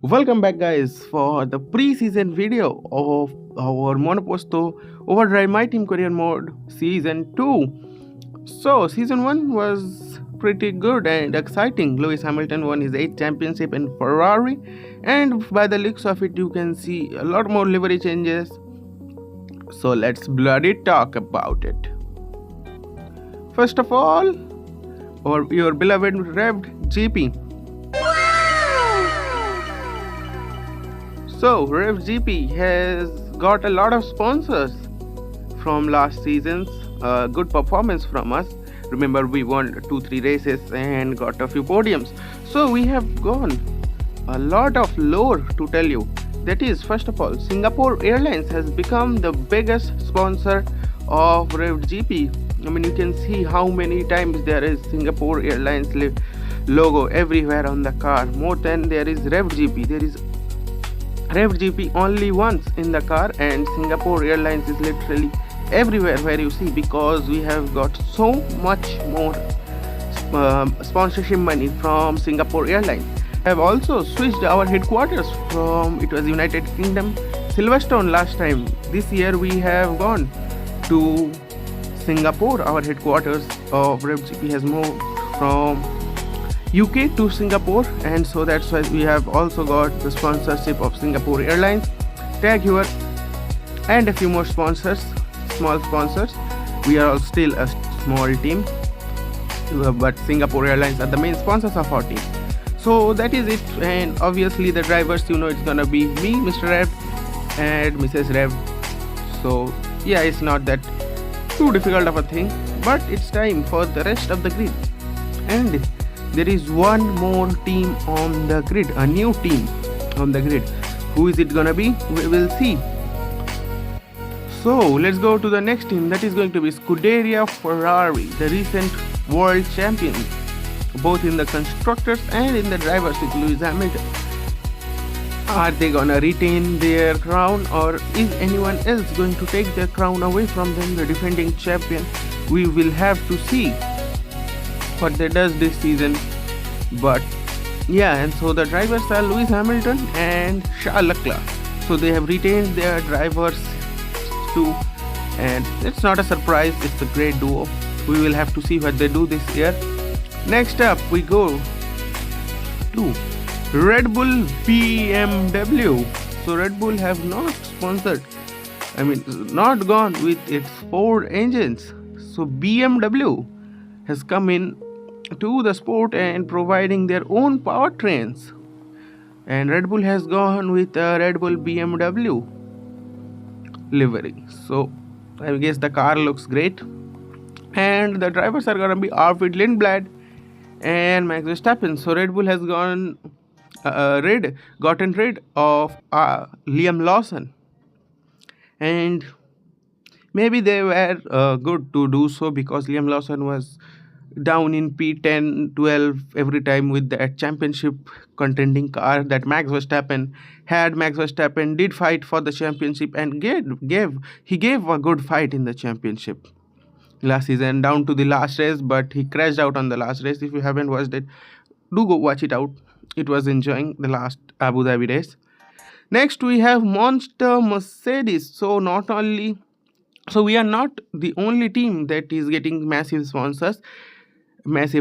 Welcome back, guys, for the pre-season video of our Monoposto Overdrive My Team Career Mode Season 2. So, Season 1 was pretty good and exciting. Lewis Hamilton won his 8th championship in Ferrari, and by the looks of it, you can see a lot more livery changes. So, let's bloody talk about it. First of all, your beloved Revved GP. So, Rev GP has got a lot of sponsors from last season's good performance from us. Remember, we won 2-3 races and got a few podiums. So, we have gone a lot of lore to tell you. That is, first of all, Singapore Airlines has become the biggest sponsor of Rev GP. I mean, you can see how many times there is Singapore Airlines logo everywhere on the car. More than there is Rev GP. There is Rev GP only once in the car, and Singapore Airlines is literally everywhere where you see, because we have got so much more sponsorship money from Singapore Airlines. We have also switched our headquarters from, it was United Kingdom, Silverstone last time. This year we have gone to Singapore. Our headquarters of Rev GP has moved from UK to Singapore, and so that's why we have also got the sponsorship of Singapore Airlines, Tag Heuer, and a few more sponsors, small sponsors. We are all still a small team, but Singapore Airlines are the main sponsors of our team. So that is it, and obviously the drivers, it's gonna be me, Mr. Rev, and Mrs. Rev. So yeah, it's not that too difficult of a thing, but it's time for the rest of the grid. And there is one more team on the grid, a new team on the grid. Who is it gonna be? We will see. So let's go to the next team. That is going to be Scuderia Ferrari, the recent world champions, both in the constructors and in the drivers with Lewis Hamilton. Are they gonna retain their crown, or is anyone else going to take their crown away from them, the defending champion? We will have to see what they does this season. But yeah, and so the drivers are Lewis Hamilton and Charles Leclerc. So they have retained their drivers too, and it's not a surprise, it's a great duo. We will have to see what they do this year. Next up we go to Red Bull BMW. So Red Bull have not not gone with its Ford engines. So BMW has come in to the sport and providing their own powertrains, and Red Bull has gone with a Red Bull BMW livery. So I guess the car looks great, and the drivers are gonna be Arvid Lindblad and Max Verstappen. So Red Bull has gotten rid of Liam Lawson, and maybe they were good to do so, because Liam Lawson was down in P10, 12 every time with that championship contending car that Max Verstappen had. Max Verstappen did fight for the championship and gave a good fight in the championship last season down to the last race, but he crashed out on the last race. If you haven't watched it, do go watch it out. It was enjoying the last Abu Dhabi race. Next we have Monster Mercedes. So we are not the only team that is getting massive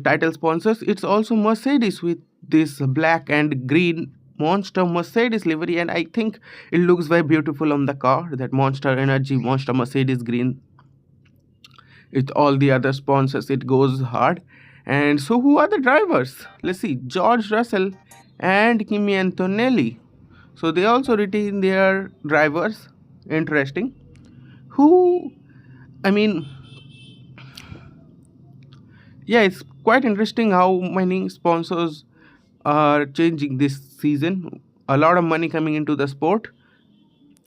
title sponsors. It's also Mercedes with this black and green Monster Mercedes livery, and I think it looks very beautiful on the car, that Monster Energy, Monster Mercedes green. With all the other sponsors, it goes hard. And so who are the drivers? Let's see. George Russell and Kimi Antonelli. So they also retain their drivers. Interesting. It's quite interesting how many sponsors are changing this season. A lot of money coming into the sport.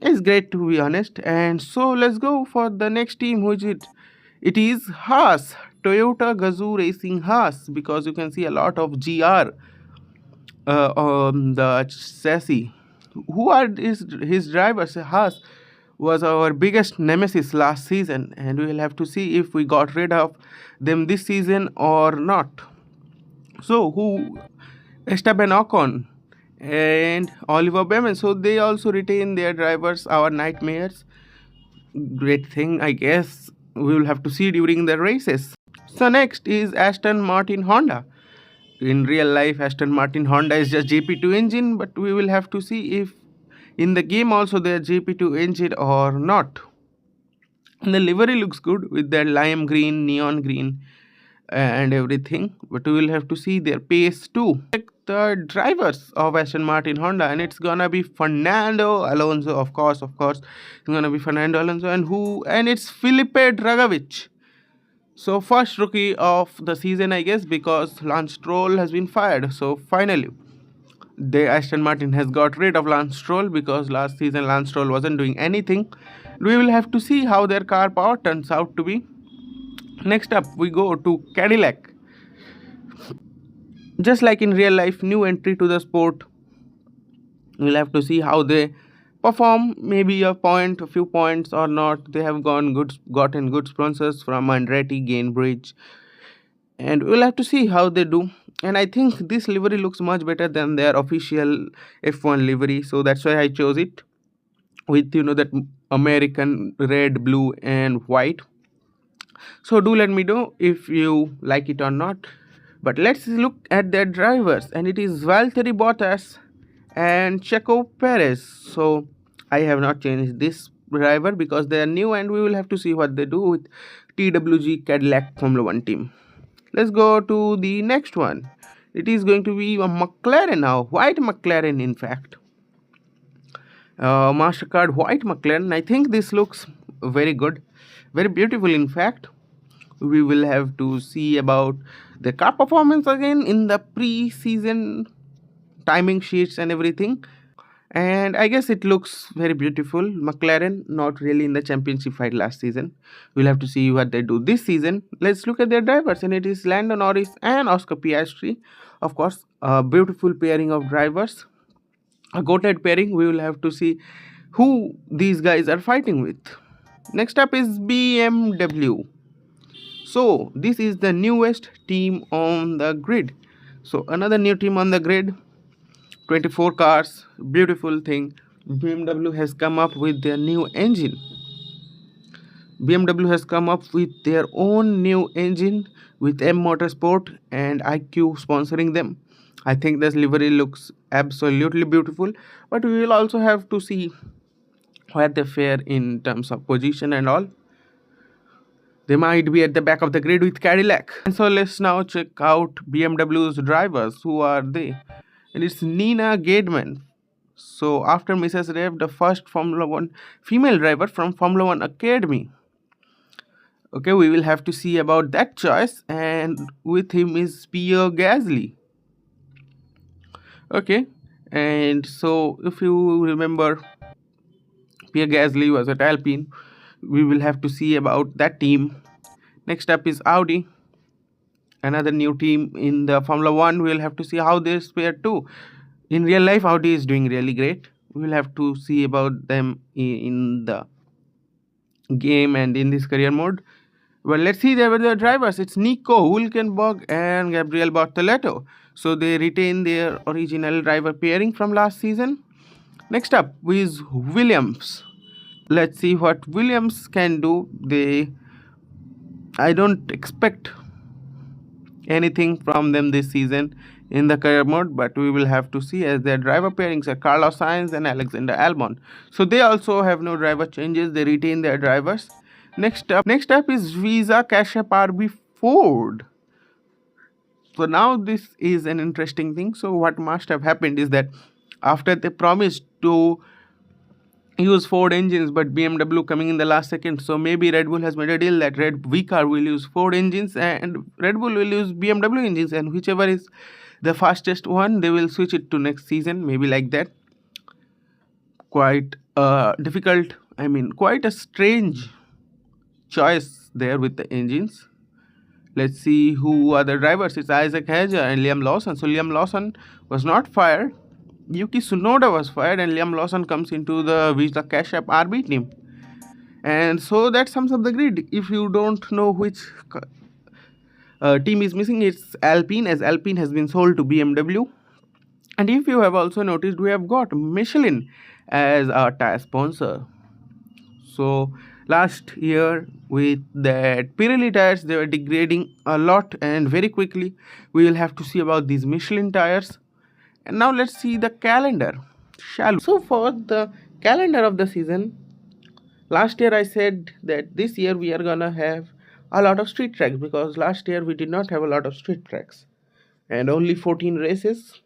It's great, to be honest. And so let's go for the next team. Who is it? It is Haas, Toyota Gazoo Racing Haas, because you can see a lot of GR on the chassis. Who are his drivers? Haas was our biggest nemesis last season, and we will have to see if we got rid of them this season or not. So Esteban Ocon and Oliver Behrman. So they also retain their drivers, our nightmares. Great thing, I guess. We will have to see during the races. So next is Aston Martin Honda. In real life, Aston Martin Honda is just GP2 engine, but we will have to see if in the game also they are GP2 engine or not. And the livery looks good with that lime green, neon green, and everything, but we will have to see their pace too. Like the drivers of Aston Martin Honda, and it's gonna be Fernando Alonso, of course, it's gonna be Fernando Alonso, and it's Felipe Dragovic. So first rookie of the season, I guess, because Lance Stroll has been fired. So finally, the Aston Martin has got rid of Lance Stroll because last season Lance Stroll wasn't doing anything. We will have to see how their car power turns out to be. Next up, we go to Cadillac. Just like in real life, new entry to the sport. We'll have to see how they perform. Maybe a few points or not. They have gotten good sponsors from Andretti, Gainbridge, and we'll have to see how they do. And I think this livery looks much better than their official F1 livery, so that's why I chose it with that American red, blue, and white. So do let me know if you like it or not. But let's look at their drivers, and it is Valtteri Bottas and Checo Perez. So I have not changed this driver because they are new, and we will have to see what they do with TWG Cadillac Formula 1 team. Let's go to the next one. It is going to be a McLaren now, white McLaren in fact. MasterCard white McLaren. I think this looks very good, very beautiful in fact. We will have to see about the car performance again in the pre-season timing sheets and everything. And I guess it looks very beautiful. McLaren not really in the championship fight last season. We'll have to see what they do this season. Let's look at their drivers, and it is Lando Norris and Oscar Piastri. Of course, a beautiful pairing of drivers, a goated pairing. We will have to see who these guys are fighting with. Next up is BMW. So this is the newest team on the grid. So another new team on the grid. 24 cars, beautiful thing. BMW has come up with their new engine. BMW has come up with their own new engine with M Motorsport and IQ sponsoring them. I think this livery looks absolutely beautiful, but we will also have to see where they fare in terms of position and all. They might be at the back of the grid with Cadillac. And so let's now check out BMW's drivers. Who are they? And it's Nina Gademan. So after Mrs. Rev, the first Formula 1 female driver from Formula 1 Academy. Okay, we will have to see about that choice. And with him is Pierre Gasly. Okay, and so if you remember, Pierre Gasly was at Alpine. We will have to see about that team. Next up is Audi, another new team in the Formula 1. We will have to see how they fare too. In real life, Audi is doing really great. We will have to see about them in the game and in this career mode. Well, let's see their drivers. It's Nico Hülkenberg and Gabriel Bortoleto. So they retain their original driver pairing from last season. Next up is Williams. Let's see what Williams can do. I don't expect anything from them this season in the career mode, but we will have to see, as their driver pairings are Carlos Sainz and Alexander Albon. So they also have no driver changes. They retain their drivers. Next up is Visa Cash App RB Ford. So now this is an interesting thing. So what must have happened is that after they promised to use Ford engines, but BMW coming in the last second, so maybe Red Bull has made a deal that V-Car will use Ford engines and Red Bull will use BMW engines, and whichever is the fastest one, they will switch it to next season, maybe like that. Quite difficult, quite a strange choice there with the engines. Let's see who are the drivers. It's Isaac Hedger and Liam Lawson. So Liam Lawson was not fired. Yuki Tsunoda was fired, and Liam Lawson comes into the Visa Cash App RB team. And so that sums up the grid. If you don't know which team is missing, it's Alpine, as Alpine has been sold to BMW. And if you have also noticed, we have got Michelin as our tire sponsor. So last year with that Pirelli tires, they were degrading a lot and very quickly. We will have to see about these Michelin tires. And now let's see the calendar, shall we? So for the calendar of the season, last year I said that this year we are gonna have a lot of street tracks, because last year we did not have a lot of street tracks and only 14 races.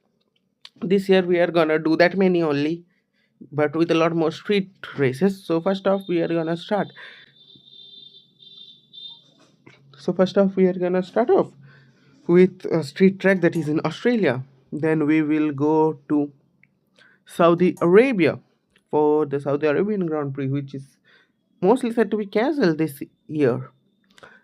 This year we are gonna do that many only, but with a lot more street races. So first off we are gonna start. So first off we are gonna start off with a street track that is in Australia. Then we will go to Saudi Arabia for the Saudi Arabian Grand Prix, which is mostly said to be cancelled this year.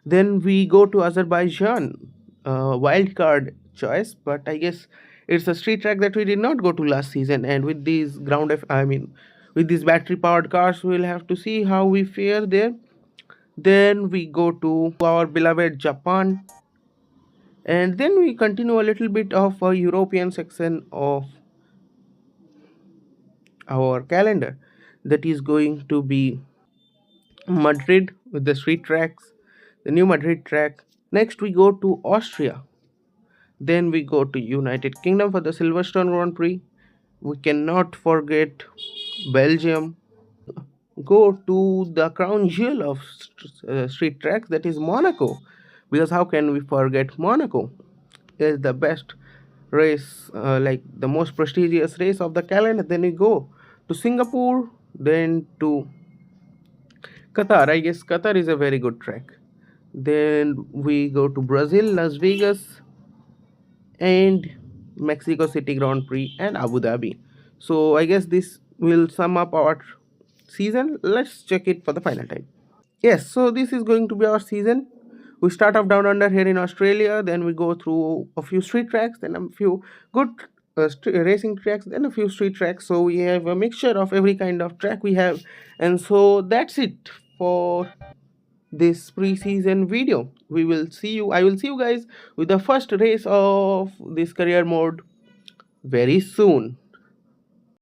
Then we go to Azerbaijan, wild card choice, but I guess it's a street track that we did not go to last season. And with these with these battery powered cars, we'll have to see how we fare there. Then we go to our beloved Japan, and then we continue a little bit of a European section of our calendar, that is going to be Madrid with the street tracks, the new Madrid track. Next we go to Austria. Then we go to United Kingdom for the Silverstone Grand Prix. We cannot forget Belgium. Go to the crown jewel of street tracks, that is Monaco, because how can we forget Monaco? Is the best race, like the most prestigious race of the calendar. Then we go to Singapore, then to Qatar. I guess Qatar is a very good track. Then we go to Brazil, Las Vegas, and Mexico City Grand Prix and Abu Dhabi. So I guess this will sum up our season. Let's check it for the final time. Yes, so this is going to be our season. We start off down under here in Australia, then we go through a few street tracks, then a few good racing tracks, then a few street tracks. So we have a mixture of every kind of track we have, and so that's it for this pre-season video. We will see you. I will see you guys with the first race of this career mode very soon.